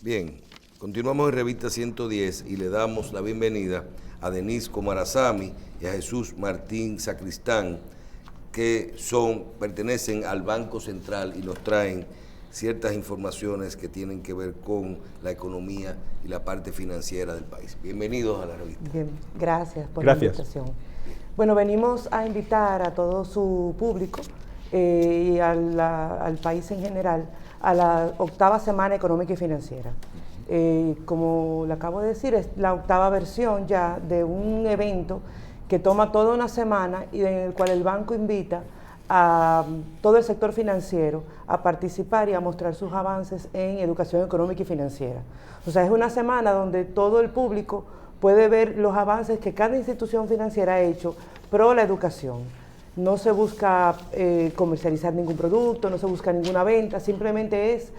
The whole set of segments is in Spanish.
Bien, continuamos en Revista 110 y le damos la bienvenida a Denise Comarazami y a Jesús Martín Sacristán, que pertenecen al Banco Central y nos traen ciertas informaciones que tienen que ver con la economía y la parte financiera del país. Bienvenidos a la revista. Bien, gracias por la invitación. Bueno, venimos a invitar a todo su público y al país en general a la 8ª Semana Económica y Financiera. Como le acabo de decir, es la 8ª versión ya de un evento que toma toda una semana y en el cual el banco invita a todo el sector financiero a participar y a mostrar sus avances en educación económica y financiera. O sea, es una semana donde todo el público puede ver los avances que cada institución financiera ha hecho pro la educación. No se busca comercializar ningún producto, no se busca ninguna venta, simplemente es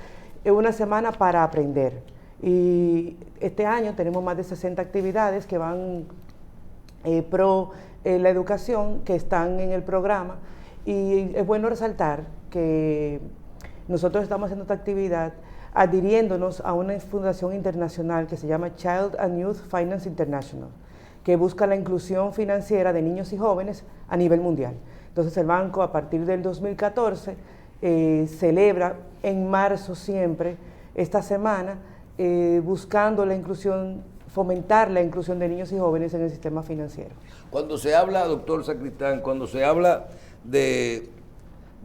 una semana para aprender. Y este año tenemos más de 60 actividades que van pro la educación, que están en el programa. Y es bueno resaltar que nosotros estamos haciendo esta actividad adhiriéndonos a una fundación internacional que se llama Child and Youth Finance International, que busca la inclusión financiera de niños y jóvenes a nivel mundial. Entonces el banco, a partir del 2014, celebra en marzo siempre esta semana, buscando la inclusión, fomentar la inclusión de niños y jóvenes en el sistema financiero. Cuando se habla, doctor Sacristán, cuando se habla de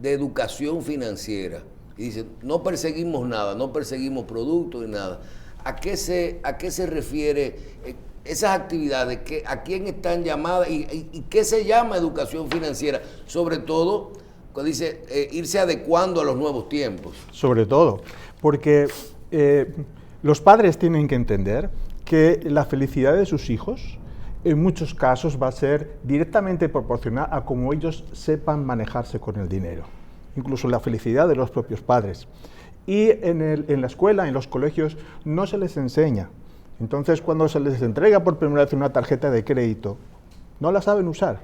educación financiera, y dicen, no perseguimos nada, no perseguimos productos ni nada, ¿a qué se refiere esas actividades? ¿A quién están llamadas y qué se llama educación financiera? Sobre todo, cuando dice irse adecuando a los nuevos tiempos. Sobre todo, porque los padres tienen que entender que la felicidad de sus hijos en muchos casos va a ser directamente proporcional a cómo ellos sepan manejarse con el dinero, incluso la felicidad de los propios padres. Y en la escuela, en los colegios, no se les enseña. Entonces, cuando se les entrega por primera vez una tarjeta de crédito, no la saben usar.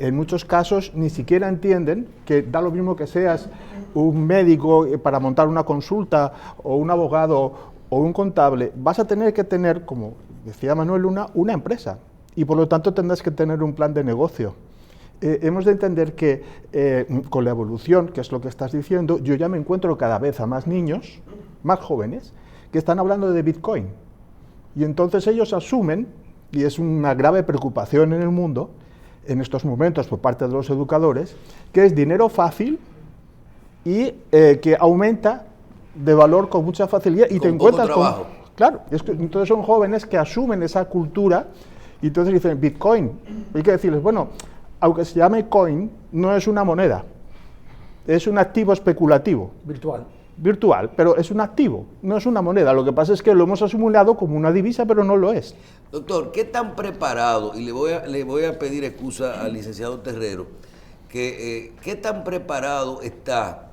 En muchos casos ni siquiera entienden que da lo mismo que seas un médico para montar una consulta, o un abogado, o un contable, vas a tener que tener, como decía Manuel Luna, una empresa, y por lo tanto tendrás que tener un plan de negocio. Hemos de entender que con la evolución, que es lo que estás diciendo, yo ya me encuentro cada vez a más niños, más jóvenes, que están hablando de Bitcoin. Y entonces ellos asumen, y es una grave preocupación en el mundo, en estos momentos por parte de los educadores, que es dinero fácil y que aumenta de valor con mucha facilidad. Y te encuentras con... Claro, entonces son jóvenes que asumen esa cultura y entonces dicen Bitcoin. Hay que decirles, bueno, aunque se llame coin, no es una moneda, es un activo especulativo. Virtual, pero es un activo, no es una moneda. Lo que pasa es que lo hemos asimilado como una divisa, pero no lo es. Doctor, ¿qué tan preparado, y le voy a pedir excusa al licenciado Terrero, que qué tan preparado está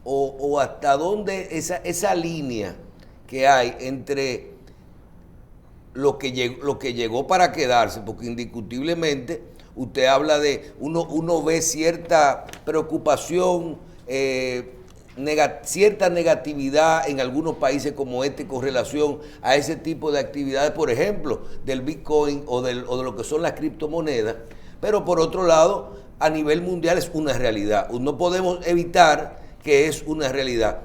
o hasta dónde esa línea que hay entre lo que llegó para quedarse, porque indiscutiblemente usted habla de, uno ve cierta preocupación, cierta negatividad en algunos países como este con relación a ese tipo de actividades, por ejemplo, del Bitcoin o de lo que son las criptomonedas, pero por otro lado, a nivel mundial es una realidad. No podemos evitar que es una realidad.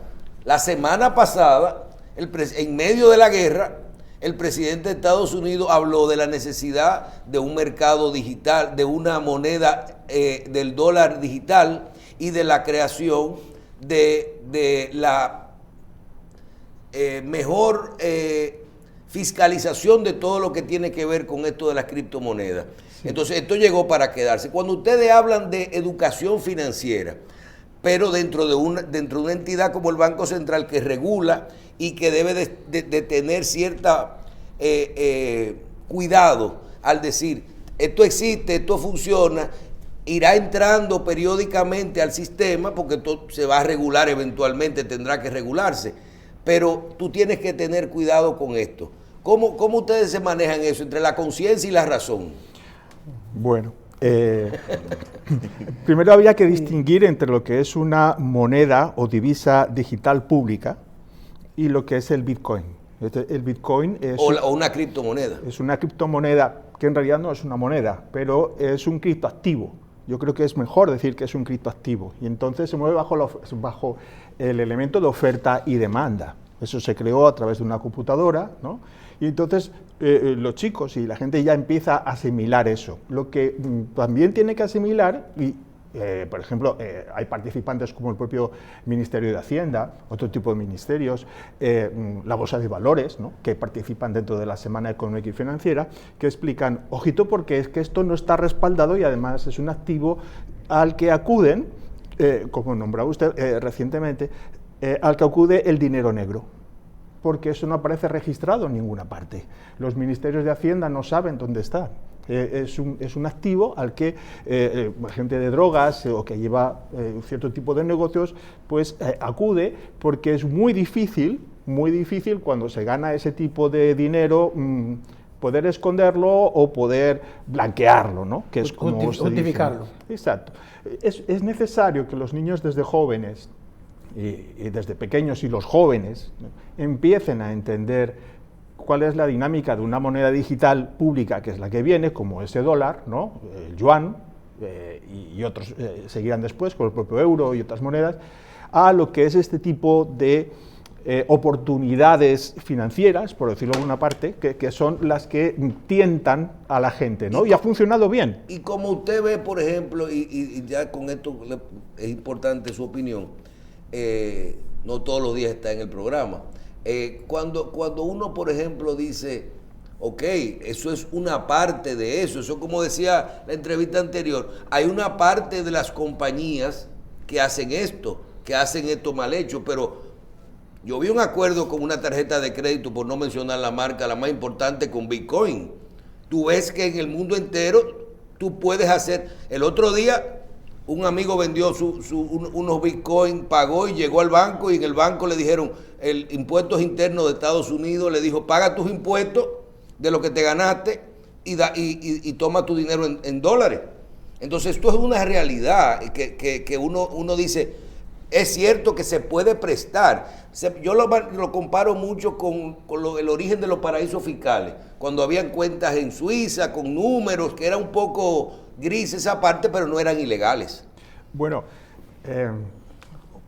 La semana pasada, en medio de la guerra, el presidente de Estados Unidos habló de la necesidad de un mercado digital, de una moneda del dólar digital y de la creación de la mejor fiscalización de todo lo que tiene que ver con esto de las criptomonedas. Sí. Entonces, esto llegó para quedarse. Cuando ustedes hablan de educación financiera, pero dentro de una entidad como el Banco Central que regula y que debe de tener cierta cuidado al decir, esto existe, esto funciona, irá entrando periódicamente al sistema porque esto se va a regular eventualmente, tendrá que regularse, pero tú tienes que tener cuidado con esto. ¿Cómo ustedes se manejan eso entre la conciencia y la razón? Bueno, primero había que distinguir entre lo que es una moneda o divisa digital pública y lo que es el Bitcoin. El Bitcoin es... O una criptomoneda. Es una criptomoneda que en realidad no es una moneda, pero es un criptoactivo. Yo creo que es mejor decir que es un criptoactivo. Y entonces se mueve bajo el elemento de oferta y demanda. Eso se creó a través de una computadora, ¿no? Y entonces los chicos y la gente ya empieza a asimilar eso. Lo que también tiene que asimilar, por ejemplo, hay participantes como el propio Ministerio de Hacienda, otro tipo de ministerios, la Bolsa de Valores, ¿no?, que participan dentro de la Semana Económica y Financiera, que explican, ojito, porque es que esto no está respaldado y además es un activo al que acuden, como nombraba usted recientemente, al que acude el dinero negro, porque eso no aparece registrado en ninguna parte. Los ministerios de Hacienda no saben dónde está. Es un activo al que gente de drogas o que lleva un cierto tipo de negocios, pues acude, porque es muy difícil cuando se gana ese tipo de dinero poder esconderlo o poder blanquearlo, ¿no? Que es como justificarlo. Exacto. Es necesario que los niños desde jóvenes y desde pequeños y los jóvenes, ¿no?, empiecen a entender cuál es la dinámica de una moneda digital pública, que es la que viene, como ese dólar, ¿no?, el yuan, y otros seguirán después con el propio euro y otras monedas, a lo que es este tipo de oportunidades financieras, por decirlo de alguna parte, que son las que tientan a la gente, ¿no? Y ha funcionado bien. Y como usted ve, por ejemplo, y ya con esto es importante su opinión, no todos los días está en el programa. Cuando uno, por ejemplo, dice, ok, eso es una parte de eso como decía la entrevista anterior, hay una parte de las compañías que hacen esto mal hecho, pero yo vi un acuerdo con una tarjeta de crédito, por no mencionar la marca, la más importante, con Bitcoin. Tú ves que en el mundo entero tú puedes hacer, el otro día un amigo vendió unos Bitcoin, pagó y llegó al banco, y en el banco le dijeron, el Impuestos Internos de Estados Unidos le dijo, paga tus impuestos de lo que te ganaste y toma tu dinero en dólares. Entonces esto es una realidad que uno dice, es cierto que se puede prestar. Yo lo comparo mucho con el origen de los paraísos fiscales, cuando habían cuentas en Suiza con números, que era un poco gris esa parte, pero no eran ilegales. Bueno,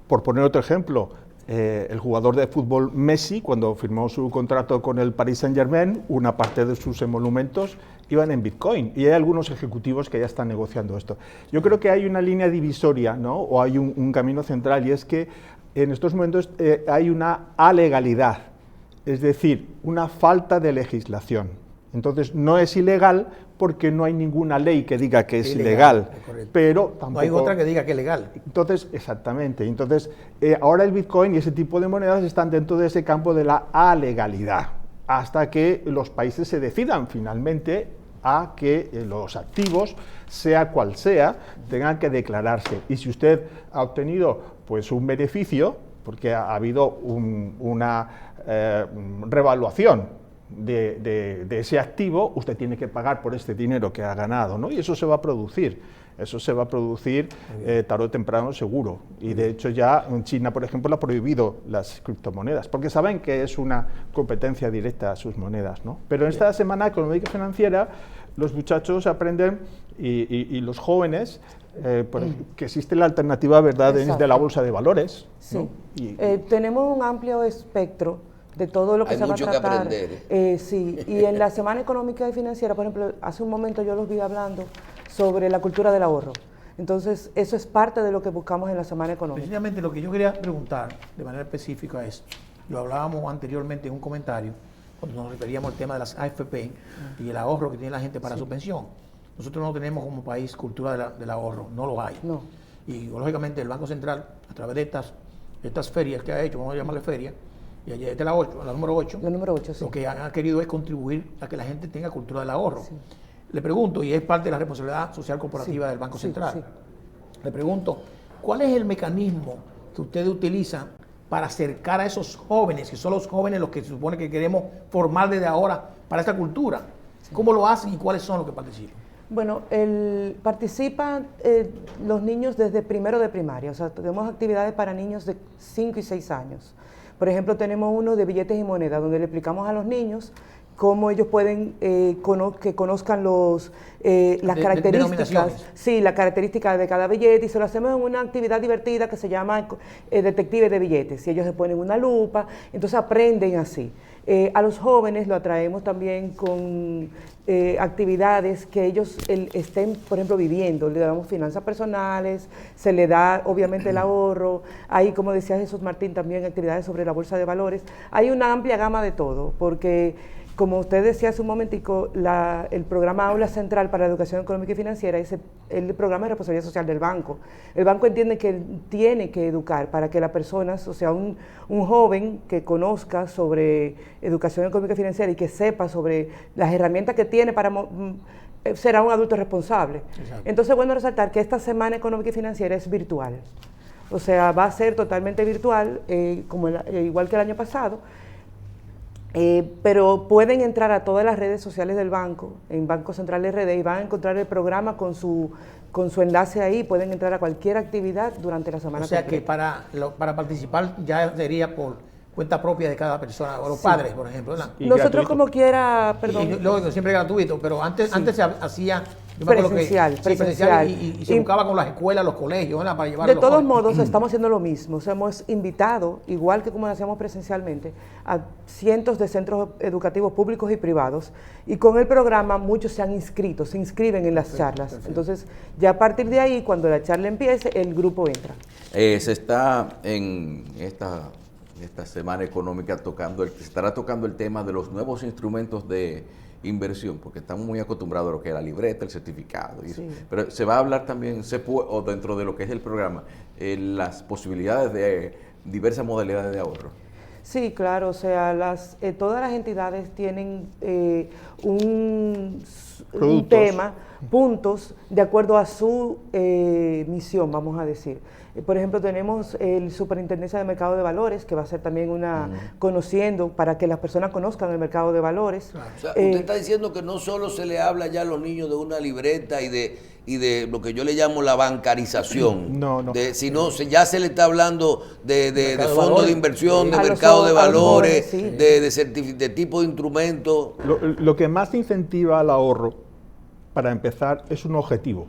por poner otro ejemplo, el jugador de fútbol Messi, cuando firmó su contrato con el Paris Saint-Germain, una parte de sus emolumentos iban en Bitcoin, y hay algunos ejecutivos que ya están negociando esto. Yo creo que hay una línea divisoria, ¿no?, o hay un camino central, y es que en estos momentos hay una alegalidad, es decir, una falta de legislación. Entonces no es ilegal porque no hay ninguna ley que diga que es ilegal, pero tampoco... No hay otra que diga que es legal. Entonces, exactamente. Entonces, ahora el Bitcoin y ese tipo de monedas están dentro de ese campo de la alegalidad, hasta que los países se decidan finalmente a que los activos, sea cual sea, tengan que declararse. Y si usted ha obtenido pues un beneficio, porque ha habido una revaluación de ese activo, usted tiene que pagar por este dinero que ha ganado, ¿no? Y eso se va a producir. Eso se va a producir tarde o temprano seguro. Y de hecho ya en China, por ejemplo, ha prohibido las criptomonedas, porque saben que es una competencia directa a sus monedas, ¿no? Pero en esta Semana Económica y Financiera los muchachos aprenden y los jóvenes que existe la alternativa, ¿verdad?, de la bolsa de valores. Sí. ¿No? Tenemos un amplio espectro de todo lo que se va a tratar. Hay mucho que aprender. Sí, y en la Semana Económica y Financiera, por ejemplo, hace un momento yo los vi hablando sobre la cultura del ahorro. Entonces, eso es parte de lo que buscamos en la Semana Económica. Precisamente lo que yo quería preguntar de manera específica es, lo hablábamos anteriormente en un comentario, cuando nos referíamos al tema de las AFP y el ahorro que tiene la gente para su pensión. Nosotros no tenemos como país cultura del ahorro, no lo hay. No. Y lógicamente el Banco Central, a través de estas ferias que ha hecho, vamos a llamarle feria, y esta es la número 8. La número 8, sí. Lo que ha querido es contribuir a que la gente tenga cultura del ahorro. Sí. Le pregunto, y es parte de la responsabilidad social corporativa del Banco Central, le pregunto, ¿cuál es el mecanismo que ustedes utilizan para acercar a esos jóvenes, que son los jóvenes los que se supone que queremos formar desde ahora para esta cultura? ¿Cómo lo hacen y cuáles son los que participan? Bueno, participan los niños desde primero de primaria, o sea, tenemos actividades para niños de 5 y 6 años. Por ejemplo, tenemos uno de billetes y monedas, donde le explicamos a los niños cómo ellos pueden que conozcan las características, las características de cada billete, y se lo hacemos en una actividad divertida que se llama Detective de Billetes, y ellos se ponen una lupa, entonces aprenden así. A los jóvenes lo atraemos también con actividades que ellos estén, por ejemplo, viviendo. Le damos finanzas personales, se le da obviamente el ahorro, hay, como decía Jesús Martín, también actividades sobre la bolsa de valores. Hay una amplia gama de todo, porque como usted decía hace un momentico, el programa Aula Central para la Educación Económica y Financiera es el programa de responsabilidad social del banco. El banco entiende que tiene que educar para que las personas, o sea, un joven que conozca sobre educación económica y financiera y que sepa sobre las herramientas que tiene para será un adulto responsable. Exacto. Entonces, bueno resaltar que esta Semana Económica y Financiera es virtual. O sea, va a ser totalmente virtual, igual que el año pasado. Pero pueden entrar a todas las redes sociales del banco, en Banco Central RD, y van a encontrar el programa con su enlace ahí. Pueden entrar a cualquier actividad durante la semana. O sea completa. Que para participar ya sería por cuenta propia de cada persona, o los padres, por ejemplo, ¿verdad? Nosotros gratuito. Como quiera, perdón. Luego, siempre gratuito, pero antes se hacía presencial, y se buscaba con las escuelas, los colegios, ¿verdad? Para llevarlo. De todos modos, estamos haciendo lo mismo. O sea, hemos invitado, igual que como lo hacíamos presencialmente, a cientos de centros educativos públicos y privados, y con el programa muchos se inscriben en las charlas. Perfecto. Entonces, ya a partir de ahí, cuando la charla empiece, el grupo entra. Se está en esta semana económica estará tocando el tema de los nuevos instrumentos de inversión, porque estamos muy acostumbrados a lo que es la libreta, el certificado, y sí. Pero se va a hablar también, o dentro de lo que es el programa, las posibilidades de diversas modalidades de ahorro. Sí, claro, o sea, todas las entidades tienen un tema, puntos, de acuerdo a su misión, vamos a decir. Por ejemplo, tenemos el Superintendencia de Mercado de Valores, que va a ser también conociendo, para que las personas conozcan el mercado de valores. Claro. O sea, usted está diciendo que no solo se le habla ya a los niños de una libreta y de lo que yo le llamo la bancarización, sino ya se le está hablando de fondos de inversión, de mercado de valores, sí. de tipo de instrumento. Lo que más incentiva al ahorro, para empezar, es un objetivo.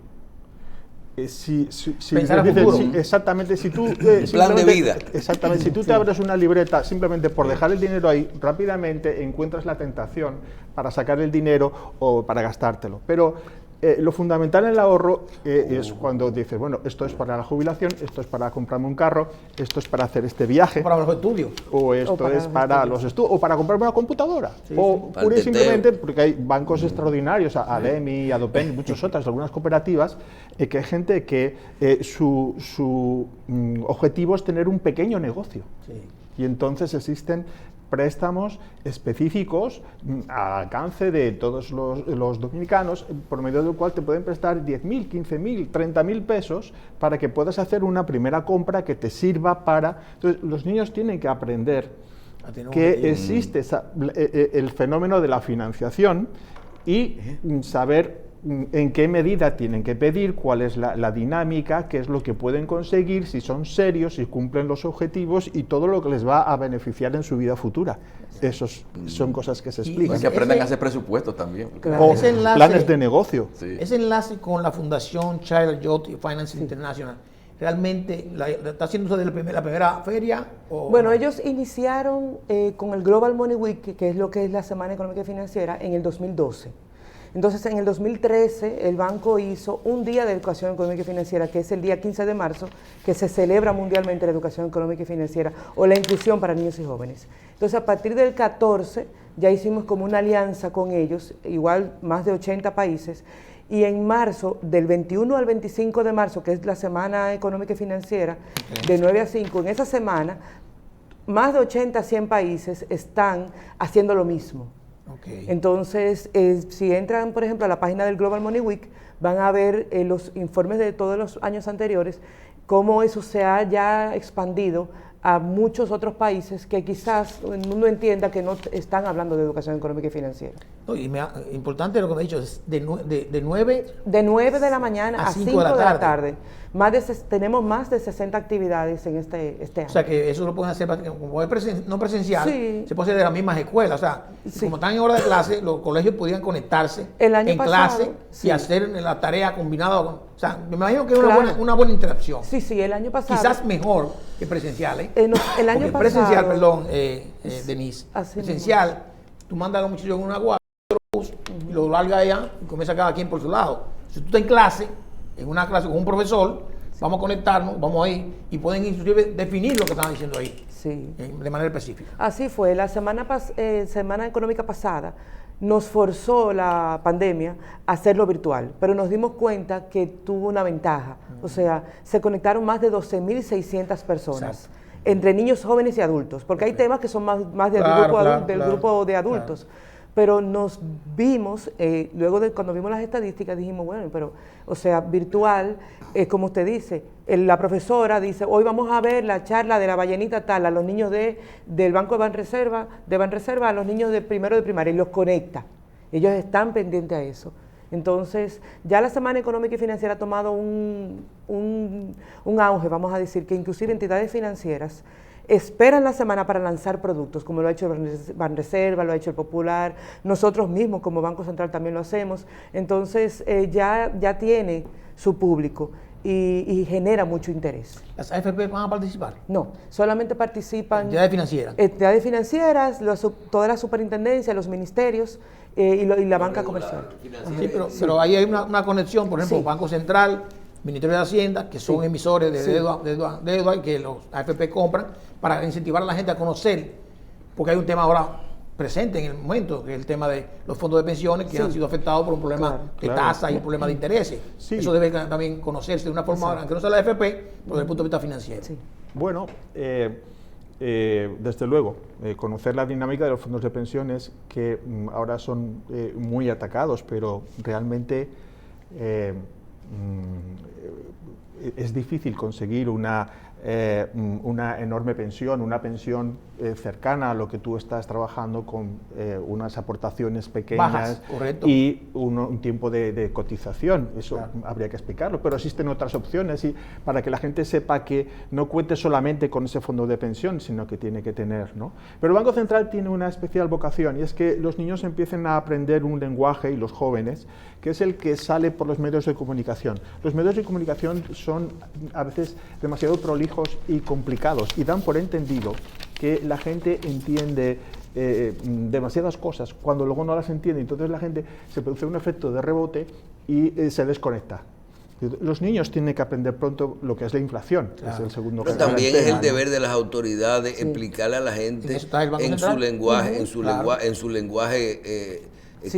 Exactamente, si tú plan de vida. Exactamente, si tú te abres una libreta simplemente por dejar el dinero ahí, rápidamente encuentras la tentación para sacar el dinero o para gastártelo. Pero lo fundamental en el ahorro es cuando dices, bueno, esto es para la jubilación, esto es para comprarme un carro, esto es para hacer este viaje. Para los estudios. O esto es para los estudios, o para comprarme una computadora. Sí, o pura y simplemente, porque hay bancos extraordinarios, ADEMI, Adopen y muchas otras, algunas cooperativas, que hay gente que su objetivo es tener un pequeño negocio. Sí. Y entonces existen préstamos específicos al alcance de todos los dominicanos, por medio del cual te pueden prestar 10.000, 15.000, 30.000 pesos para que puedas hacer una primera compra que te sirva para... Entonces, los niños tienen que aprender que existe el fenómeno de la financiación y saber en qué medida tienen que pedir, cuál es la dinámica, qué es lo que pueden conseguir, si son serios, si cumplen los objetivos y todo lo que les va a beneficiar en su vida futura. Esos son cosas que se explican. Y que aprendan a hacer presupuestos también. Claro. O planes de negocio. Sí. Ese enlace con la Fundación Child Youth Finance International, ¿realmente está haciéndose desde la primera feria? Bueno, ellos iniciaron con el Global Money Week, que es lo que es la Semana Económica y Financiera, en el 2012. Entonces, en el 2013, el banco hizo un día de educación económica y financiera, que es el día 15 de marzo, que se celebra mundialmente la educación económica y financiera, o la inclusión para niños y jóvenes. Entonces, a partir del 14, ya hicimos como una alianza con ellos, igual más de 80 países, y en marzo, del 21 al 25 de marzo, que es la Semana Económica y Financiera, de 9 a 5, en esa semana, más de 80 a 100 países están haciendo lo mismo. Okay. Entonces, si entran, por ejemplo, a la página del Global Money Week, van a ver los informes de todos los años anteriores, cómo eso se ha ya expandido a muchos otros países que quizás uno entienda que no están hablando de educación económica y financiera. No, y importante lo que me ha dicho, es de 9 de 9 de la mañana a 5 de la tarde. Tenemos más de 60 actividades en este año. O sea que eso lo pueden hacer, como es no presencial, sí, se puede hacer de las mismas escuelas. O sea, sí, como están en hora de clase, los colegios podían conectarse en clase sí, y hacer la tarea combinada. O sea, me imagino que es claro, una buena interacción. Sí, sí, el año pasado. Quizás mejor que presencial, ¿eh? El año pasado. Presencial, perdón, Denise. Presencial, mismo. Tú mandas a los muchachos en una guagua y lo larga allá y comienza cada quien por su lado. Si tú estás en clase, en una clase con un profesor, vamos a conectarnos, vamos a ir y pueden inclusive definir lo que están diciendo ahí, sí, de manera específica. Así fue, la semana económica pasada nos forzó la pandemia a hacerlo virtual, pero nos dimos cuenta que tuvo una ventaja, o sea, se conectaron más de 12.600 personas. Exacto. Entre niños, jóvenes y adultos, porque hay temas que son más del grupo de adultos. Claro. Pero nos vimos, luego de cuando vimos las estadísticas, dijimos, bueno, pero, o sea, virtual, como usted dice, la profesora dice, hoy vamos a ver la charla de la ballenita tal, a los niños del Banco de Banreserva, a los niños de primero de primaria, y los conecta. Ellos están pendientes a eso. Entonces, ya la Semana Económica y Financiera ha tomado un auge, vamos a decir, que inclusive entidades financieras esperan la semana para lanzar productos, como lo ha hecho el Banreserva, lo ha hecho el Popular, nosotros mismos como Banco Central también lo hacemos. Entonces, ya tiene su público y genera mucho interés. ¿Las AFP van a participar? No, solamente participan entidades financieras. Entidades financieras, toda la superintendencia, los ministerios y la banca comercial. Sí, pero ahí hay una conexión, por ejemplo, sí, Banco Central, Ministerio de Hacienda, que son emisores de deuda y que los AFP compran para incentivar a la gente a conocer, porque hay un tema ahora presente en el momento, que es el tema de los fondos de pensiones que han sido afectados por un problema de tasa y un problema de intereses. Sí. Eso debe también conocerse de una forma, aunque no sea la AFP, pero desde el punto de vista financiero. Sí. Bueno, desde luego, conocer la dinámica de los fondos de pensiones que ahora son muy atacados, pero realmente es difícil conseguir una enorme pensión, una pensión cercana a lo que tú estás trabajando con unas aportaciones pequeñas. Bajas, y un tiempo de cotización. Eso habría que explicarlo, pero existen otras opciones y para que la gente sepa que no cuente solamente con ese fondo de pensión, sino que tiene que tener, ¿no? Pero el Banco Central tiene una especial vocación y es que los niños empiecen a aprender un lenguaje, y los jóvenes, que es el que sale por los medios de comunicación. Los medios de comunicación son a veces demasiado prolijos y complicados y dan por entendido que la gente entiende demasiadas cosas cuando luego no las entiende. Entonces la gente se produce un efecto de rebote y se desconecta. Los niños tienen que aprender pronto lo que es la inflación, es el segundo. Pero también es el deber de las autoridades explicarle a la gente en su lenguaje, en su lenguaje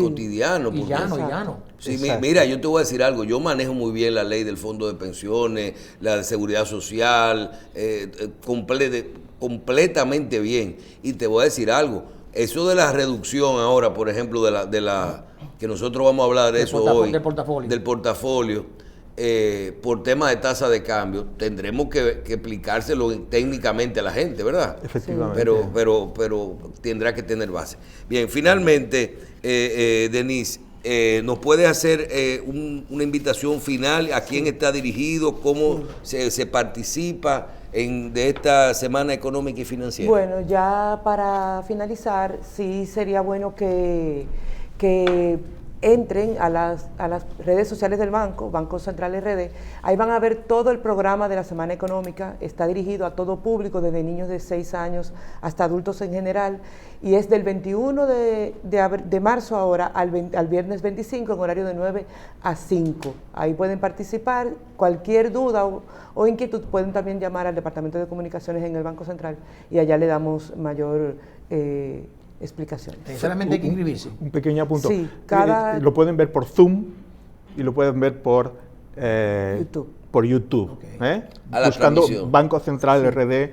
cotidiano. Y llano. Sí, mira, yo te voy a decir algo, yo manejo muy bien la ley del fondo de pensiones, la de seguridad social, completamente bien. Y te voy a decir algo, eso de la reducción ahora, por ejemplo, de la que nosotros vamos a hablar de eso hoy, del portafolio, por temas de tasa de cambio, tendremos que explicárselo técnicamente a la gente, ¿verdad? Efectivamente. Pero tendrá que tener base. Bien, finalmente, Denise, ¿nos puede hacer una invitación final? ¿A quién está dirigido? ¿Cómo se participa de esta Semana Económica y Financiera? Bueno, ya para finalizar, sí sería bueno que entren a las redes sociales del banco, Banco Central RD, ahí van a ver todo el programa de la Semana Económica, está dirigido a todo público, desde niños de 6 años hasta adultos en general, y es del 21 de marzo ahora al viernes 25 en horario de 9 a 5. Ahí pueden participar, cualquier duda o inquietud pueden también llamar al Departamento de Comunicaciones en el Banco Central y allá le damos mayor explicaciones. Solamente hay que inscribirse. Un pequeño apunto. Sí, lo pueden ver por Zoom y lo pueden ver por YouTube. Okay. Buscando Banco Central RD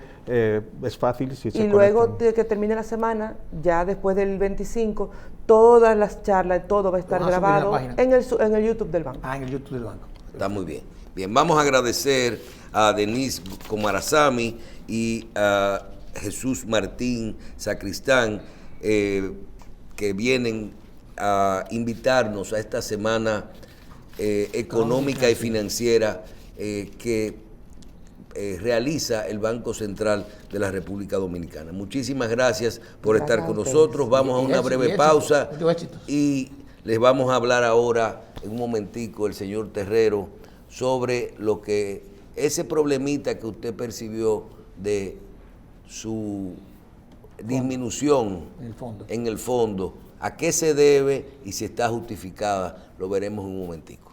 es fácil. Si y luego de que termine la semana, ya después del 25, todas las charlas, todo va a estar grabado en el YouTube del banco. En el YouTube del banco. Está muy bien. Bien, vamos a agradecer a Denise Comarazami y a Jesús Martín Sacristán que vienen a invitarnos a esta semana económica y financiera que realiza el Banco Central de la República Dominicana. Muchísimas gracias por estar con nosotros. Vamos a una breve pausa y les vamos a hablar ahora, en un momentico, el señor Terrero, sobre lo que ese problemita que usted percibió de su disminución en el fondo, a qué se debe y si está justificada, lo veremos en un momentico.